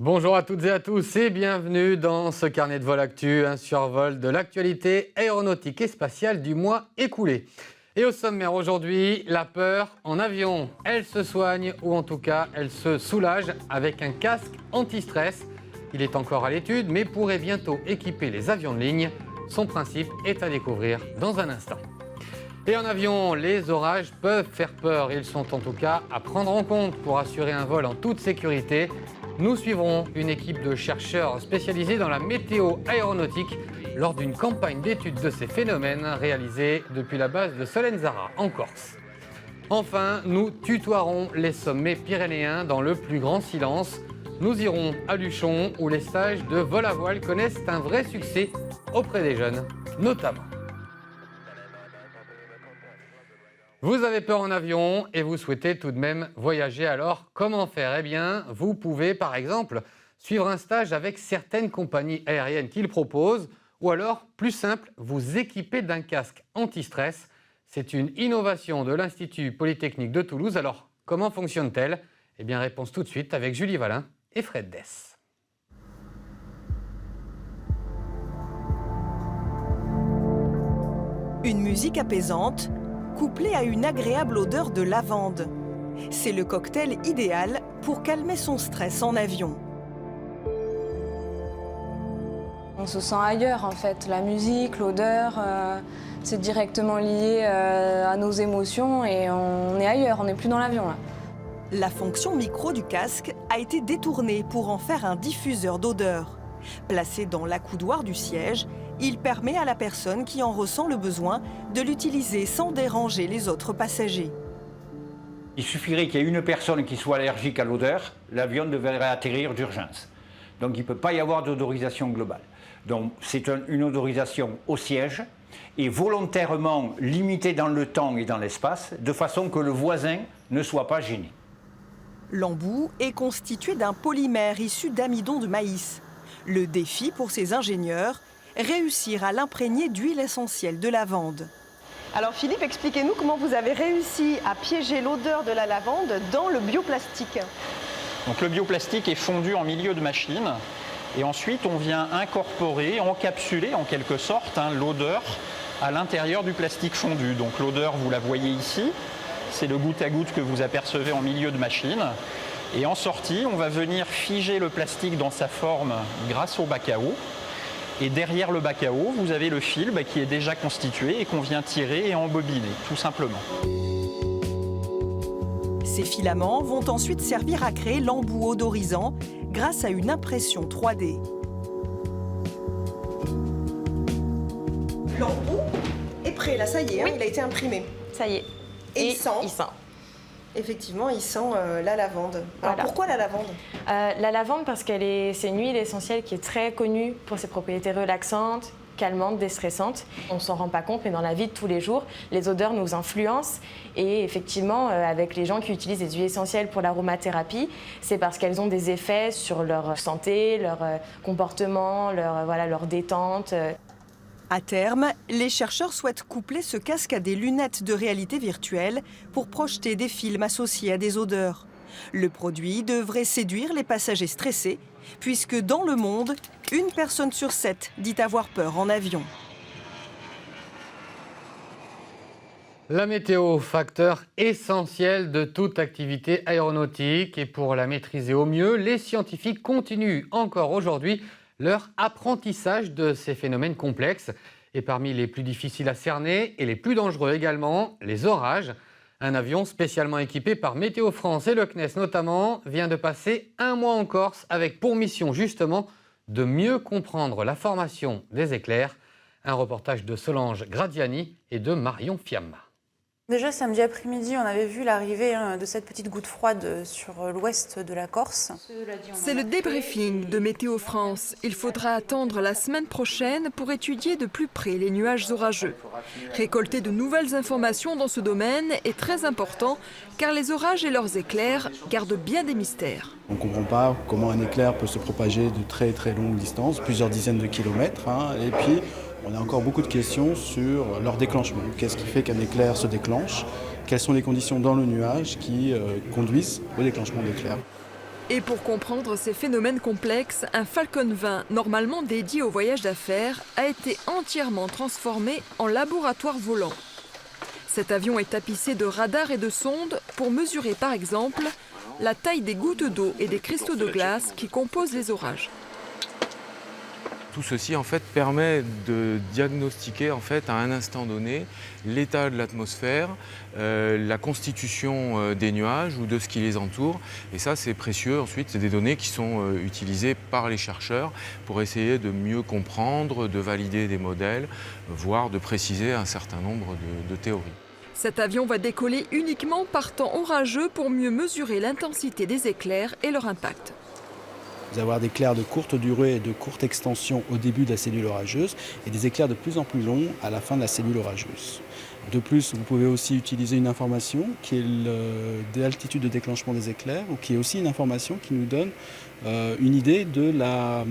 Bonjour à toutes et à tous et bienvenue dans ce carnet de vol actu, un survol de l'actualité aéronautique et spatiale du mois écoulé. Et au sommaire aujourd'hui, la peur en avion. Elle se soigne ou en tout cas elle se soulage avec un casque anti-stress. Il est encore à l'étude mais pourrait bientôt équiper les avions de ligne. Son principe est à découvrir dans un instant. Et en avion, les orages peuvent faire peur. Ils sont en tout cas à prendre en compte pour assurer un vol en toute sécurité. Nous suivrons une équipe de chercheurs spécialisés dans la météo aéronautique lors d'une campagne d'études de ces phénomènes réalisée depuis la base de Solenzara en Corse. Enfin, nous tutoierons les sommets pyrénéens dans le plus grand silence. Nous irons à Luchon où les stages de vol à voile connaissent un vrai succès auprès des jeunes, notamment. Vous avez peur en avion et vous souhaitez tout de même voyager, alors comment faire? Eh bien, vous pouvez par exemple suivre un stage avec certaines compagnies aériennes qui le proposent ou alors, plus simple, vous équiper d'un casque anti-stress. C'est une innovation de l'Institut Polytechnique de Toulouse. Alors, comment fonctionne-t-elle? Eh bien, réponse tout de suite avec Julie Valin et Fred Dess. Une musique apaisante, couplée à une agréable odeur de lavande. C'est le cocktail idéal pour calmer son stress en avion. On se sent ailleurs en fait. La musique, l'odeur, c'est directement lié à nos émotions et on est ailleurs, on n'est plus dans l'avion là. La fonction micro du casque a été détournée pour en faire un diffuseur d'odeur. Placé dans l'accoudoir du siège, il permet à la personne qui en ressent le besoin de l'utiliser sans déranger les autres passagers. Il suffirait qu'il y ait une personne qui soit allergique à l'odeur, l'avion devrait atterrir d'urgence. Donc il ne peut pas y avoir d'odorisation globale. Donc c'est une odorisation au siège et volontairement limitée dans le temps et dans l'espace, de façon que le voisin ne soit pas gêné. L'embout est constitué d'un polymère issu d'amidon de maïs. Le défi pour ces ingénieurs, réussir à l'imprégner d'huile essentielle de lavande. Alors Philippe, expliquez-nous comment vous avez réussi à piéger l'odeur de la lavande dans le bioplastique. Donc le bioplastique est fondu en milieu de machine et ensuite on vient incorporer, encapsuler en quelque sorte l'odeur à l'intérieur du plastique fondu. Donc l'odeur, vous la voyez ici, c'est le goutte à goutte que vous apercevez en milieu de machine. Et en sortie, on va venir figer le plastique dans sa forme grâce au bac à eau. Et derrière le bac à eau, vous avez le fil qui est déjà constitué et qu'on vient tirer et embobiner, tout simplement. Ces filaments vont ensuite servir à créer l'embout odorisant grâce à une impression 3D. L'embout est prêt, là, ça y est, Oui. il a été imprimé. Ça y est. Et il sent. Il sent. Effectivement, il sent la lavande. Alors Voilà. pourquoi la lavande? La lavande parce c'est une huile essentielle qui est très connue pour ses propriétés relaxantes, calmantes, déstressantes. On ne s'en rend pas compte, mais dans la vie de tous les jours, les odeurs nous influencent. Et effectivement, avec les gens qui utilisent des huiles essentielles pour l'aromathérapie, c'est parce qu'elles ont des effets sur leur santé, leur comportement, leur détente. À terme, les chercheurs souhaitent coupler ce casque à des lunettes de réalité virtuelle pour projeter des films associés à des odeurs. Le produit devrait séduire les passagers stressés, puisque dans le monde, une personne sur 7 dit avoir peur en avion. La météo, facteur essentiel de toute activité aéronautique. Et pour la maîtriser au mieux, les scientifiques continuent encore aujourd'hui leur apprentissage de ces phénomènes complexes. Et parmi les plus difficiles à cerner et les plus dangereux également, les orages. Un avion spécialement équipé par Météo France et le CNES notamment vient de passer un mois en Corse avec pour mission justement de mieux comprendre la formation des éclairs. Un reportage de Solange Gradiani et de Marion Fiamma. Déjà samedi après-midi, on avait vu l'arrivée de cette petite goutte froide sur l'ouest de la Corse. C'est le débriefing de Météo France. Il faudra attendre la semaine prochaine pour étudier de plus près les nuages orageux. Récolter de nouvelles informations dans ce domaine est très important car les orages et leurs éclairs gardent bien des mystères. On ne comprend pas comment un éclair peut se propager de très très longues distances, plusieurs dizaines de kilomètres. Et puis, on a encore beaucoup de questions sur leur déclenchement. Qu'est-ce qui fait qu'un éclair se déclenche? Quelles sont les conditions dans le nuage qui conduisent au déclenchement d'éclairs? Et pour comprendre ces phénomènes complexes, un Falcon 20, normalement dédié au voyage d'affaires, a été entièrement transformé en laboratoire volant. Cet avion est tapissé de radars et de sondes pour mesurer par exemple la taille des gouttes d'eau et des cristaux de glace qui composent les orages. Tout ceci en fait permet de diagnostiquer en fait à un instant donné l'état de l'atmosphère, la constitution des nuages ou de ce qui les entoure. Et ça c'est précieux. Ensuite c'est des données qui sont utilisées par les chercheurs pour essayer de mieux comprendre, de valider des modèles, voire de préciser un certain nombre de théories. Cet avion va décoller uniquement par temps orageux pour mieux mesurer l'intensité des éclairs et leur impact. Vous allez avoir des éclairs de courte durée et de courte extension au début de la cellule orageuse et des éclairs de plus en plus longs à la fin de la cellule orageuse. De plus, vous pouvez aussi utiliser une information qui est l'altitude de déclenchement des éclairs ou qui est aussi une information qui nous donne une idée de la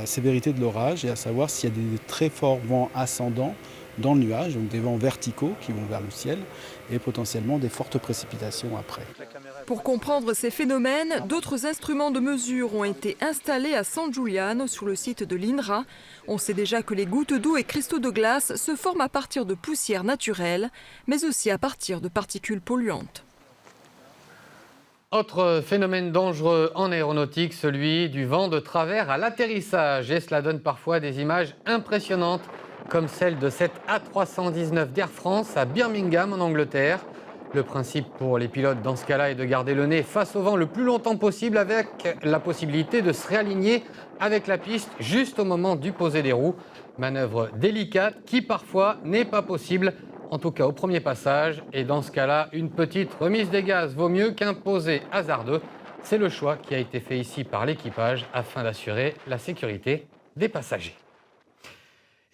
sévérité de l'orage et à savoir s'il y a des très forts vents ascendants dans le nuage, donc des vents verticaux qui vont vers le ciel et potentiellement des fortes précipitations après. Pour comprendre ces phénomènes, d'autres instruments de mesure ont été installés à San Giuliano sur le site de l'INRA. On sait déjà que les gouttes d'eau et cristaux de glace se forment à partir de poussières naturelles, mais aussi à partir de particules polluantes. Autre phénomène dangereux en aéronautique, celui du vent de travers à l'atterrissage. Et cela donne parfois des images impressionnantes, comme celle de cette A319 d'Air France à Birmingham en Angleterre. Le principe pour les pilotes dans ce cas-là est de garder le nez face au vent le plus longtemps possible avec la possibilité de se réaligner avec la piste juste au moment du poser des roues. Manœuvre délicate qui parfois n'est pas possible, en tout cas au premier passage. Et dans ce cas-là, une petite remise des gaz vaut mieux qu'un posé hasardeux. C'est le choix qui a été fait ici par l'équipage afin d'assurer la sécurité des passagers.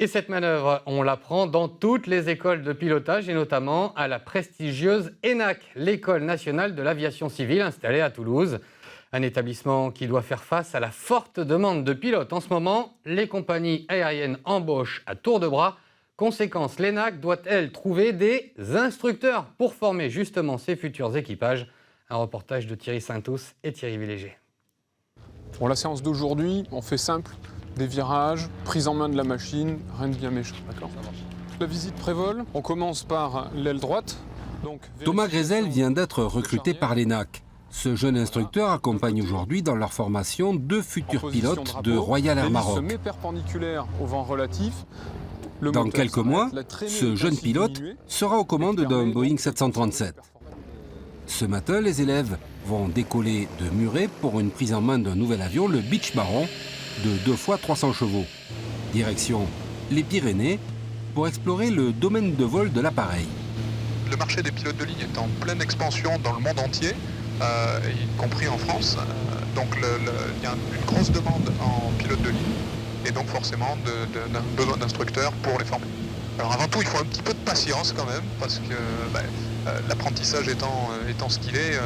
Et cette manœuvre, on l'apprend dans toutes les écoles de pilotage et notamment à la prestigieuse ENAC, l'École nationale de l'aviation civile installée à Toulouse. Un établissement qui doit faire face à la forte demande de pilotes. En ce moment, les compagnies aériennes embauchent à tour de bras. Conséquence, l'ENAC doit, elle, trouver des instructeurs pour former justement ses futurs équipages. Un reportage de Thierry Saintous et Thierry Villéger. Pour la séance d'aujourd'hui, on fait simple. Des virages, prise en main de la machine, rien de bien méchant, d'accord ? La visite pré-vol, on commence par l'aile droite. Thomas Grézel vient d'être recruté par l'ENAC. Ce jeune instructeur accompagne aujourd'hui dans leur formation 2 futurs pilotes de Royal Air Maroc. Dans quelques mois, ce jeune pilote sera aux commandes d'un Boeing 737. Ce matin, les élèves vont décoller de Muret pour une prise en main d'un nouvel avion, le Beech Baron, de 2 fois 300 chevaux. Direction les Pyrénées pour explorer le domaine de vol de l'appareil. Le marché des pilotes de ligne est en pleine expansion dans le monde entier, y compris en France. Donc il y a une grosse demande en pilotes de ligne et donc forcément besoin d'instructeurs pour les former. Alors avant tout, il faut un petit peu de patience quand même parce que l'apprentissage étant ce qu'il est,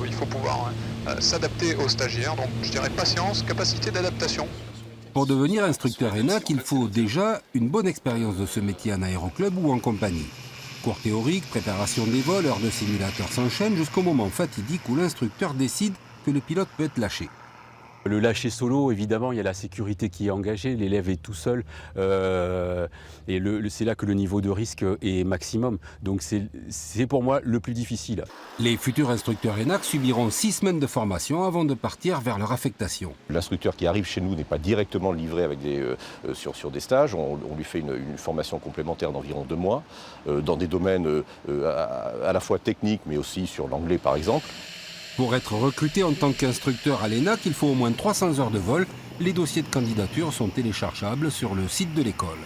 il faut pouvoir s'adapter aux stagiaires. Donc je dirais patience, capacité d'adaptation. Pour devenir instructeur ENAC, il faut déjà une bonne expérience de ce métier en aéroclub ou en compagnie. Cours théorique, préparation des vols, heures de simulateur s'enchaînent jusqu'au moment fatidique où l'instructeur décide que le pilote peut être lâché. Le lâcher solo, évidemment, il y a la sécurité qui est engagée, l'élève est tout seul et c'est là que le niveau de risque est maximum. Donc c'est pour moi le plus difficile. Les futurs instructeurs ENAC subiront 6 semaines de formation avant de partir vers leur affectation. L'instructeur qui arrive chez nous n'est pas directement livré avec sur des stages. On lui fait une formation complémentaire d'environ 2 mois dans des domaines à la fois techniques mais aussi sur l'anglais par exemple. Pour être recruté en tant qu'instructeur à l'ENAC, il faut au moins 300 heures de vol. Les dossiers de candidature sont téléchargeables sur le site de l'école.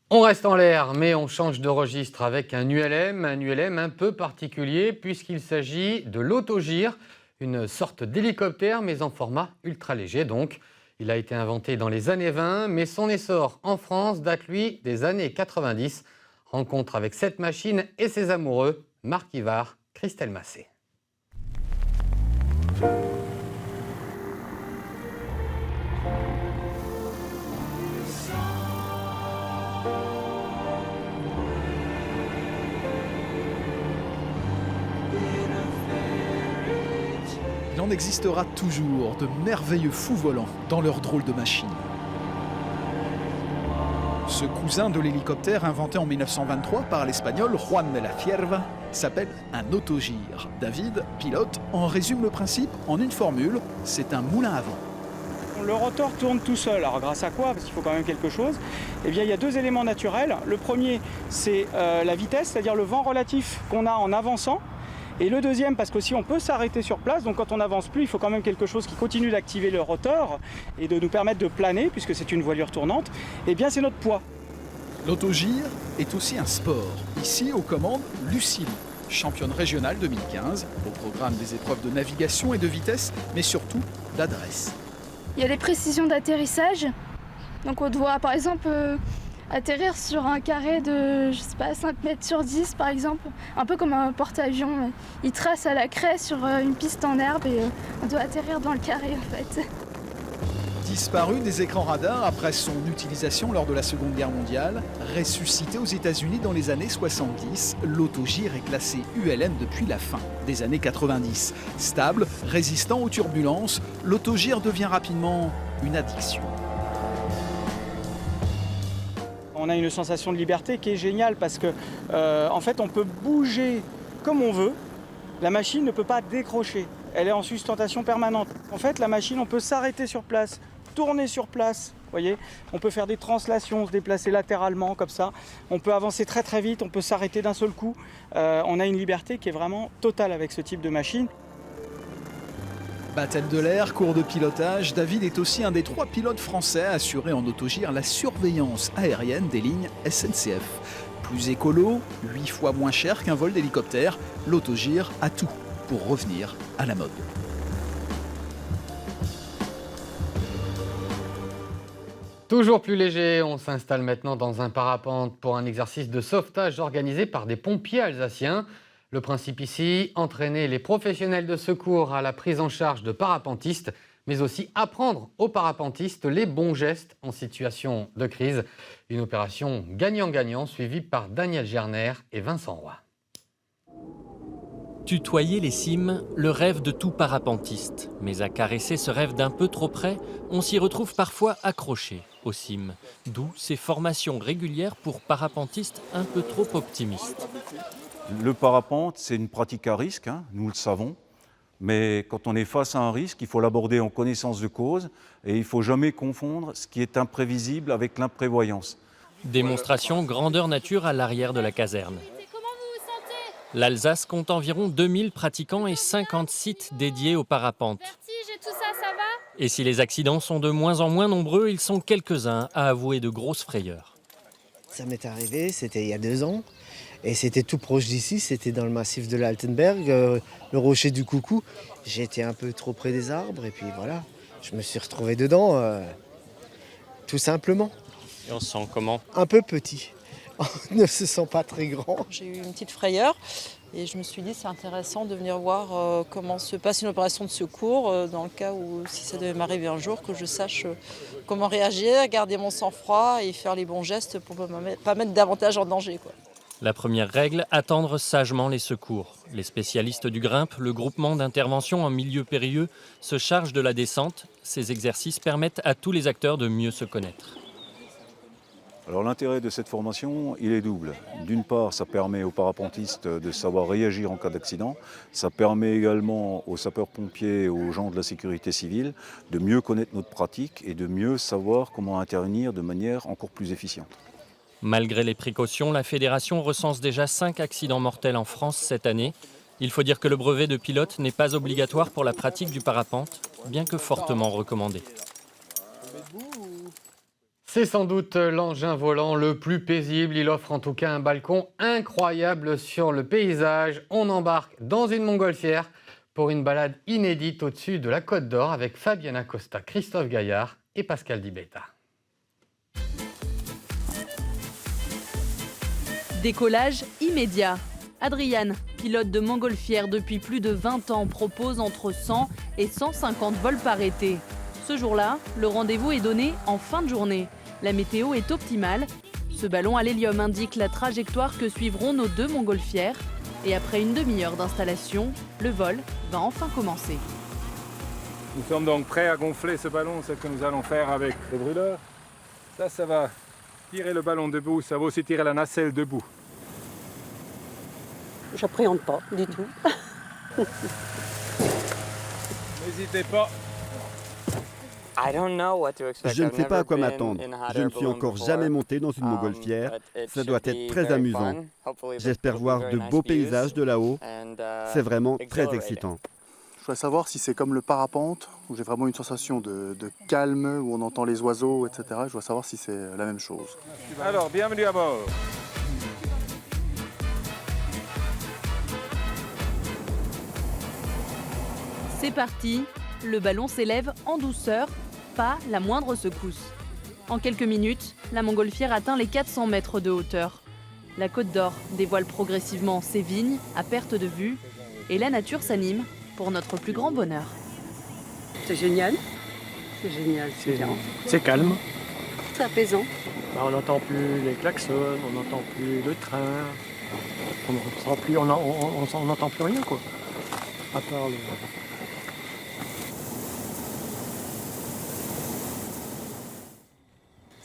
On reste en l'air, mais on change de registre avec un ULM un peu particulier puisqu'il s'agit de l'autogire, une sorte d'hélicoptère mais en format ultra léger donc. Il a été inventé dans les années 20, mais son essor en France date lui des années 90. Rencontre avec cette machine et ses amoureux, Marc Ivard, Christelle Massé. Il en existera toujours de merveilleux fous volants dans leur drôle de machine. Ce cousin de l'hélicoptère inventé en 1923 par l'espagnol Juan de la Cierva s'appelle un autogire. David, pilote, en résume le principe en une formule, c'est un moulin à vent. Le rotor tourne tout seul. Alors grâce à quoi? Parce qu'il faut quand même quelque chose. Eh bien, il y a deux éléments naturels. Le premier, c'est la vitesse, c'est-à-dire le vent relatif qu'on a en avançant. Et le deuxième, parce qu'aussi on peut s'arrêter sur place, donc quand on n'avance plus, il faut quand même quelque chose qui continue d'activer le rotor et de nous permettre de planer, puisque c'est une voilure tournante, eh bien c'est notre poids. L'autogire est aussi un sport. Ici, aux commandes, Lucille, championne régionale 2015, au programme des épreuves de navigation et de vitesse, mais surtout d'adresse. Il y a des précisions d'atterrissage, donc on doit par exemple atterrir sur un carré de, je sais pas, 5 mètres sur 10 par exemple, un peu comme un porte-avions. Il trace à la craie sur une piste en herbe et on doit atterrir dans le carré en fait. Disparu des écrans radars après son utilisation lors de la Seconde Guerre mondiale, ressuscité aux États-Unis dans les années 70, l'autogire est classé ULM depuis la fin des années 90. Stable, résistant aux turbulences, l'autogire devient rapidement une addiction. On a une sensation de liberté qui est géniale parce que en fait on peut bouger comme on veut. La machine ne peut pas décrocher. Elle est en sustentation permanente. En fait, la machine, on peut s'arrêter sur place, tourner sur place. Voyez, on peut faire des translations, se déplacer latéralement comme ça. On peut avancer très très vite, on peut s'arrêter d'un seul coup. On a une liberté qui est vraiment totale avec ce type de machine. Baptême de l'air, cours de pilotage, David est aussi un des 3 pilotes français à assurer en autogire la surveillance aérienne des lignes SNCF. Plus écolo, 8 fois moins cher qu'un vol d'hélicoptère, l'autogire a tout pour revenir à la mode. Toujours plus léger, on s'installe maintenant dans un parapente pour un exercice de sauvetage organisé par des pompiers alsaciens. Le principe ici, entraîner les professionnels de secours à la prise en charge de parapentistes, mais aussi apprendre aux parapentistes les bons gestes en situation de crise. Une opération gagnant-gagnant suivie par Daniel Gerner et Vincent Roy. Tutoyer les cimes, le rêve de tout parapentiste. Mais à caresser ce rêve d'un peu trop près, on s'y retrouve parfois accroché aux cimes. D'où ces formations régulières pour parapentistes un peu trop optimistes. Le parapente, c'est une pratique à risque, hein, nous le savons. Mais quand on est face à un risque, il faut l'aborder en connaissance de cause et il ne faut jamais confondre ce qui est imprévisible avec l'imprévoyance. Démonstration grandeur nature à l'arrière de la caserne. L'Alsace compte environ 2000 pratiquants et 50 sites dédiés au parapente. Et si les accidents sont de moins en moins nombreux, ils sont quelques-uns à avouer de grosses frayeurs. Ça m'est arrivé, c'était il y a 2 ans. Et c'était tout proche d'ici, c'était dans le massif de l'Altenberg, le rocher du Coucou. J'étais un peu trop près des arbres et puis voilà, je me suis retrouvé dedans, tout simplement. Et on se sent comment? Un peu petit, on ne se sent pas très grand. J'ai eu une petite frayeur et je me suis dit c'est intéressant de venir voir comment se passe une opération de secours dans le cas où si ça devait m'arriver un jour, que je sache comment réagir, garder mon sang-froid et faire les bons gestes pour ne pas mettre davantage en danger, quoi. La première règle, attendre sagement les secours. Les spécialistes du grimpe, le groupement d'intervention en milieu périlleux, se chargent de la descente. Ces exercices permettent à tous les acteurs de mieux se connaître. Alors l'intérêt de cette formation, il est double. D'une part, ça permet aux parapentistes de savoir réagir en cas d'accident. Ça permet également aux sapeurs-pompiers et aux gens de la sécurité civile de mieux connaître notre pratique et de mieux savoir comment intervenir de manière encore plus efficiente. Malgré les précautions, la fédération recense déjà 5 accidents mortels en France cette année. Il faut dire que le brevet de pilote n'est pas obligatoire pour la pratique du parapente, bien que fortement recommandé. C'est sans doute l'engin volant le plus paisible. Il offre en tout cas un balcon incroyable sur le paysage. On embarque dans une montgolfière pour une balade inédite au-dessus de la Côte d'Or avec Fabienne Acosta, Christophe Gaillard et Pascal Dibetta. Décollage immédiat. Adriane, pilote de montgolfière depuis plus de 20 ans, propose entre 100 et 150 vols par été. Ce jour-là, le rendez-vous est donné en fin de journée. La météo est optimale. Ce ballon à l'hélium indique la trajectoire que suivront nos 2 montgolfières. Et après une demi-heure d'installation, le vol va enfin commencer. Nous sommes donc prêts à gonfler ce ballon, ce que nous allons faire avec le brûleur. Ça va tirer le ballon debout, ça va aussi tirer la nacelle debout. J'appréhende pas du tout. N'hésitez pas. Je ne sais pas à quoi m'attendre. Je ne suis encore jamais monté dans une montgolfière. Ça doit être très amusant. J'espère voir de beaux paysages de là-haut. C'est vraiment très excitant. Je voudrais savoir si c'est comme le parapente, où j'ai vraiment une sensation de calme, où on entend les oiseaux, etc. Je voudrais savoir si c'est la même chose. Alors, bienvenue à bord. C'est parti, le ballon s'élève en douceur, pas la moindre secousse. En quelques minutes, la montgolfière atteint les 400 mètres de hauteur. La Côte d'Or dévoile progressivement ses vignes à perte de vue et la nature s'anime pour notre plus grand bonheur. C'est génial. C'est génial, c'est bien. C'est calme. C'est apaisant. On n'entend plus les klaxons, on n'entend plus le train. On n'entend plus rien, quoi. À part le...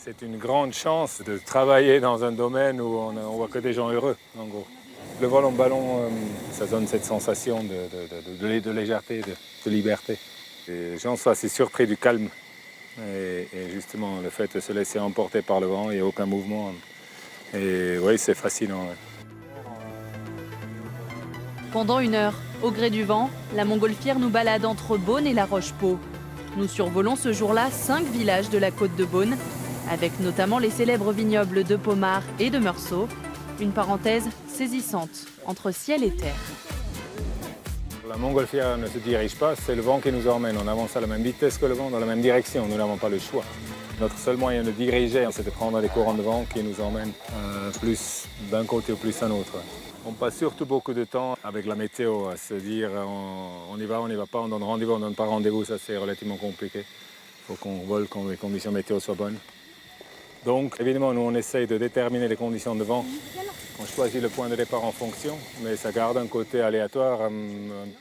C'est une grande chance de travailler dans un domaine où on voit que des gens heureux, en gros. Le vol en ballon, ça donne cette sensation de légèreté, de liberté. Et les gens sont assez surpris du calme. Et justement, le fait de se laisser emporter par le vent, il n'y a aucun mouvement. Et oui, c'est fascinant. Ouais. Pendant 1 heure, au gré du vent, la montgolfière nous balade entre Beaune et La Roche-Pau. Nous survolons ce jour-là 5 villages de la côte de Beaune, avec notamment les célèbres vignobles de Pommard et de Meursault. Une parenthèse saisissante entre ciel et terre. La montgolfière ne se dirige pas, c'est le vent qui nous emmène. On avance à la même vitesse que le vent, dans la même direction. Nous n'avons pas le choix. Notre seul moyen de diriger, c'est de prendre des courants de vent qui nous emmènent plus d'un côté ou plus d'un autre. On passe surtout beaucoup de temps avec la météo à se dire on y va, on n'y va pas, on donne rendez-vous, on ne donne pas rendez-vous. Ça, c'est relativement compliqué. Il faut qu'on vole quand les conditions météo soient bonnes. Donc, évidemment, nous, on essaye de déterminer les conditions de vent. On choisit le point de départ en fonction, mais ça garde un côté aléatoire, un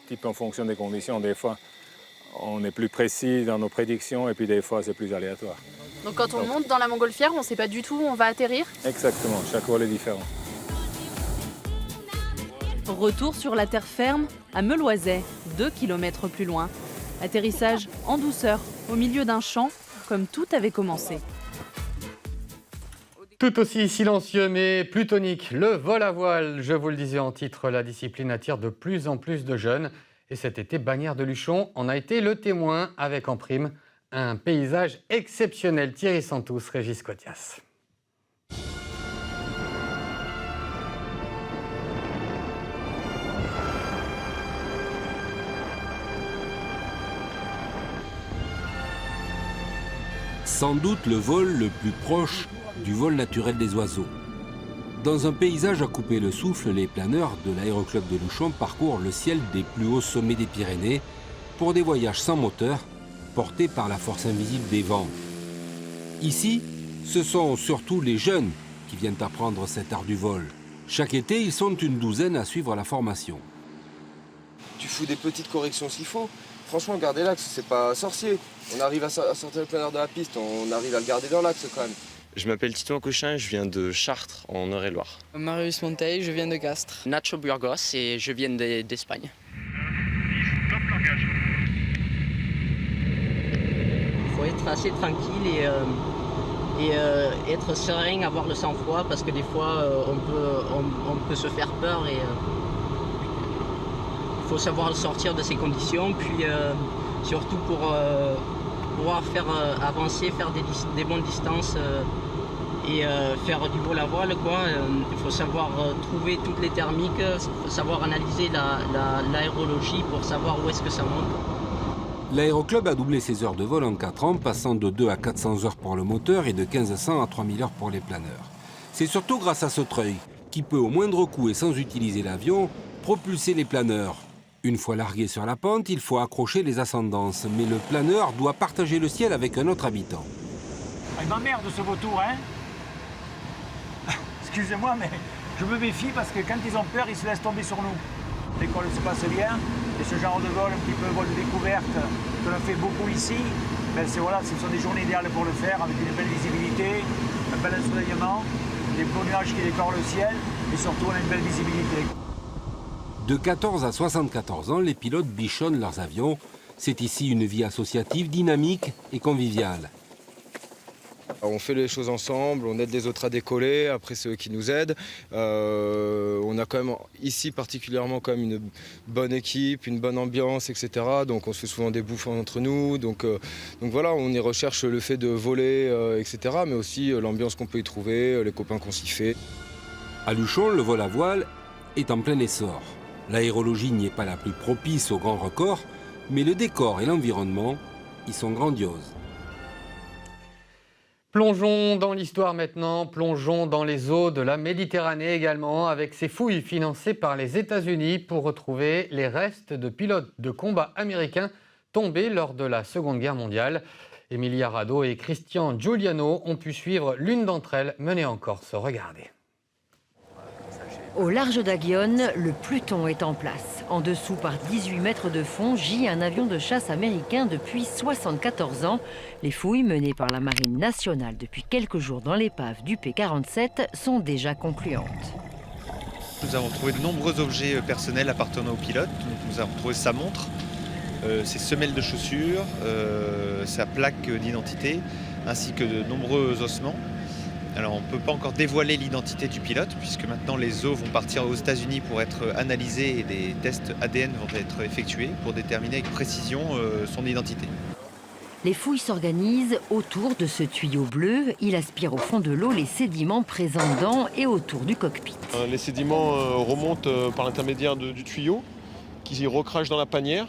petit peu en fonction des conditions. Des fois, on est plus précis dans nos prédictions, et puis des fois, c'est plus aléatoire. Donc quand on monte dans la montgolfière, on ne sait pas du tout où on va atterrir? Exactement, chaque vol est différent. Retour sur la terre ferme, à Meloiset, 2 km plus loin. Atterrissage en douceur, au milieu d'un champ, comme tout avait commencé. Tout aussi silencieux mais plus tonique, le vol à voile. Je vous le disais en titre, la discipline attire de plus en plus de jeunes. Et cet été, Bagnères de Luchon en a été le témoin avec en prime un paysage exceptionnel. Thierry Santous, Régis Cotias. Sans doute le vol le plus proche du vol naturel des oiseaux. Dans un paysage à couper le souffle, les planeurs de l'aéroclub de Luchon parcourent le ciel des plus hauts sommets des Pyrénées pour des voyages sans moteur, portés par la force invisible des vents. Ici, ce sont surtout les jeunes qui viennent apprendre cet art du vol. Chaque été, ils sont une douzaine à suivre la formation. Tu fous des petites corrections s'il faut. Franchement, garder l'axe, c'est pas sorcier. On arrive à sortir le planeur de la piste, on arrive à le garder dans l'axe quand même. Je m'appelle Tito Cochin, je viens de Chartres, en Eure-et-Loire. Marius Monteil, je viens de Castres. Nacho Burgos et je viens d'Espagne. Il faut être assez tranquille et être serein, avoir le sang-froid parce que des fois on peut se faire peur et il faut savoir sortir de ces conditions. Puis surtout pour pouvoir faire avancer, faire des bonnes distances et faire du vol à voile, quoi. Il faut savoir trouver toutes les thermiques, il faut savoir analyser l'aérologie pour savoir où est-ce que ça monte. L'aéroclub a doublé ses heures de vol en 4 ans, passant de 2 à 400 heures pour le moteur et de 1500 à 3000 heures pour les planeurs. C'est surtout grâce à ce treuil qui peut au moindre coût et sans utiliser l'avion propulser les planeurs. Une fois largué sur la pente, il faut accrocher les ascendances, mais le planeur doit partager le ciel avec un autre habitant. Il m'emmerde ce vautour, hein. Excusez-moi, mais je me méfie parce que quand ils ont peur, ils se laissent tomber sur nous. L'école se passe bien, et ce genre de vol, un petit peu vol de découverte, que l'on fait beaucoup ici, ben ce sont des journées idéales pour le faire, avec une belle visibilité, un bel ensoleillement, des beaux nuages qui décorent le ciel, et surtout on a une belle visibilité. De 14 à 74 ans, les pilotes bichonnent leurs avions. C'est ici une vie associative, dynamique et conviviale. On fait les choses ensemble, on aide les autres à décoller, après c'est eux qui nous aident. On a quand même ici particulièrement quand même une bonne équipe, une bonne ambiance, etc. Donc on se fait souvent des bouffes entre nous. Donc voilà, on y recherche le fait de voler, etc. Mais aussi l'ambiance qu'on peut y trouver, les copains qu'on s'y fait. À Luchon, le vol à voile est en plein essor. L'aérologie n'y est pas la plus propice aux grands records, mais le décor et l'environnement y sont grandioses. Plongeons dans l'histoire maintenant, plongeons dans les eaux de la Méditerranée également, avec ces fouilles financées par les États-Unis pour retrouver les restes de pilotes de combat américains tombés lors de la Seconde Guerre mondiale. Emilia Rado et Christian Giuliano ont pu suivre l'une d'entre elles menée en Corse. Regardez. Au large d'Aguillon, le Pluton est en place. En dessous, par 18 mètres de fond, gît un avion de chasse américain depuis 74 ans. Les fouilles menées par la Marine nationale depuis quelques jours dans l'épave du P-47 sont déjà concluantes. Nous avons trouvé de nombreux objets personnels appartenant au pilote. Nous avons trouvé sa montre, ses semelles de chaussures, sa plaque d'identité, ainsi que de nombreux ossements. Alors on ne peut pas encore dévoiler l'identité du pilote puisque maintenant les os vont partir aux États-Unis pour être analysés et des tests ADN vont être effectués pour déterminer avec précision son identité. Les fouilles s'organisent autour de ce tuyau bleu. Il aspire au fond de l'eau les sédiments présents dans et autour du cockpit. Les sédiments remontent par l'intermédiaire du tuyau qui recrache dans la panière.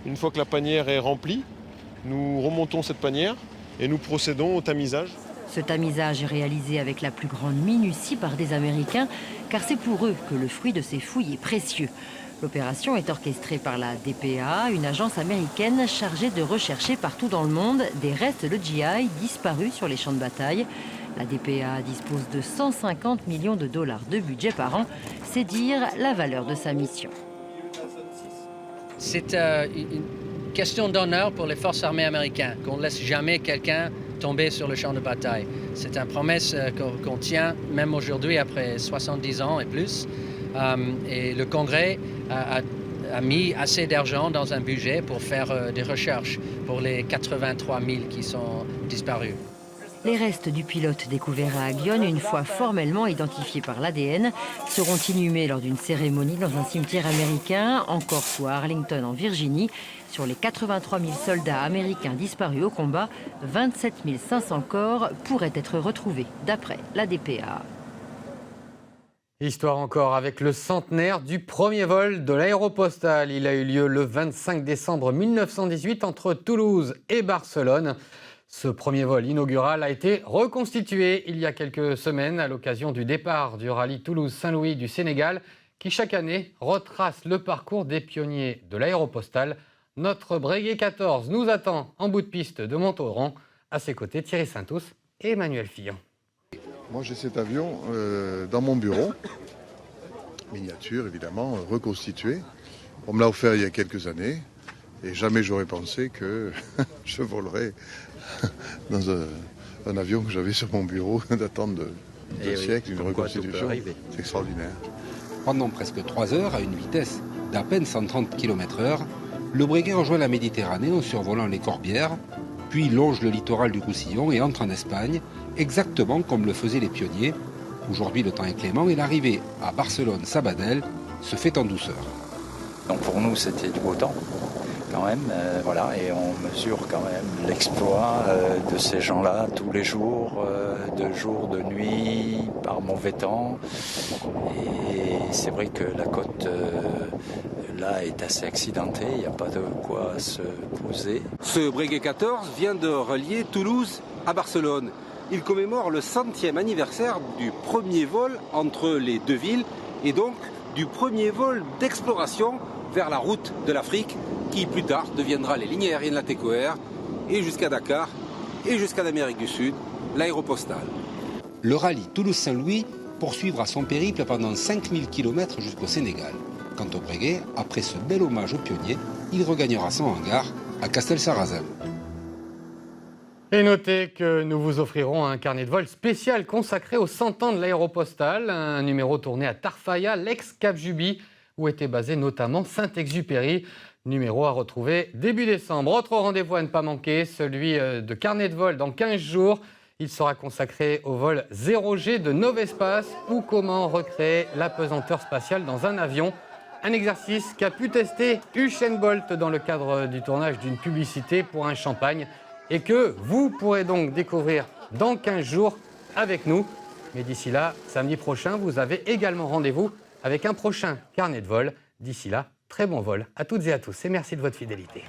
Une fois que la panière est remplie, nous remontons cette panière et nous procédons au tamisage. Ce tamisage est réalisé avec la plus grande minutie par des Américains, car c'est pour eux que le fruit de ces fouilles est précieux. L'opération est orchestrée par la DPA, une agence américaine chargée de rechercher partout dans le monde des restes de GI disparus sur les champs de bataille. La DPA dispose de 150 millions de dollars de budget par an. C'est dire la valeur de sa mission. C'est une question d'honneur pour les forces armées américaines, qu'on ne laisse jamais quelqu'un tomber sur le champ de bataille. C'est une promesse qu'on tient même aujourd'hui après 70 ans et plus. Et le Congrès a mis assez d'argent dans un budget pour faire des recherches pour les 83 000 qui sont disparus. Les restes du pilote découvert à Aguillon, une fois formellement identifiés par l'ADN, seront inhumés lors d'une cérémonie dans un cimetière américain, en Corse ou à Arlington en Virginie. Sur les 83 000 soldats américains disparus au combat, 27 500 corps pourraient être retrouvés, d'après la DPA. Histoire encore avec le centenaire du premier vol de l'Aéropostale. Il a eu lieu le 25 décembre 1918 entre Toulouse et Barcelone. Ce premier vol inaugural a été reconstitué il y a quelques semaines à l'occasion du départ du rallye Toulouse-Saint-Louis du Sénégal qui chaque année retrace le parcours des pionniers de l'Aéropostale. Notre Breguet 14 nous attend en bout de piste de Montauran. À ses côtés, Thierry Saint-Tous et Emmanuel Fillon. Moi, j'ai cet avion dans mon bureau, miniature évidemment, reconstitué. On me l'a offert il y a quelques années et jamais j'aurais pensé que je volerais dans un avion que j'avais sur mon bureau datant de siècles, une reconstitution. C'est extraordinaire. Pendant presque 3 heures, à une vitesse d'à peine 130 km/h, le Breguet rejoint la Méditerranée en survolant les Corbières, puis longe le littoral du Roussillon et entre en Espagne, exactement comme le faisaient les pionniers. Aujourd'hui, le temps est clément et l'arrivée à Barcelone-Sabadell se fait en douceur. Donc pour nous, c'était du beau temps. quand même, voilà, et on mesure quand même l'exploit de ces gens-là tous les jours, de jour, de nuit, par mauvais temps. Et c'est vrai que la côte là est assez accidentée, il n'y a pas de quoi se poser. Ce Breguet 14 vient de relier Toulouse à Barcelone. Il commémore le 100e anniversaire du premier vol entre les deux villes et donc du premier vol d'exploration vers la route de l'Afrique qui plus tard deviendra les lignes aériennes Latécoère et jusqu'à Dakar et jusqu'à l'Amérique du Sud, l'aéropostale. Le rallye Toulouse-Saint-Louis poursuivra son périple pendant 5000 km jusqu'au Sénégal. Quant au Breguet, après ce bel hommage aux pionniers, il regagnera son hangar à Castelsarrasin. Et notez que nous vous offrirons un carnet de vol spécial consacré aux 100 ans de l'aéropostale, un numéro tourné à Tarfaya, l'ex-Cap Juby, où était basé notamment Saint-Exupéry. Numéro à retrouver début décembre. Autre rendez-vous à ne pas manquer, celui de carnet de vol dans 15 jours. Il sera consacré au vol 0G de Novespace ou comment recréer la pesanteur spatiale dans un avion. Un exercice qu'a pu tester Usain Bolt dans le cadre du tournage d'une publicité pour un champagne et que vous pourrez donc découvrir dans 15 jours avec nous. Mais d'ici là, samedi prochain, vous avez également rendez-vous avec un prochain carnet de vol. D'ici là, très bon vol à toutes et à tous et merci de votre fidélité.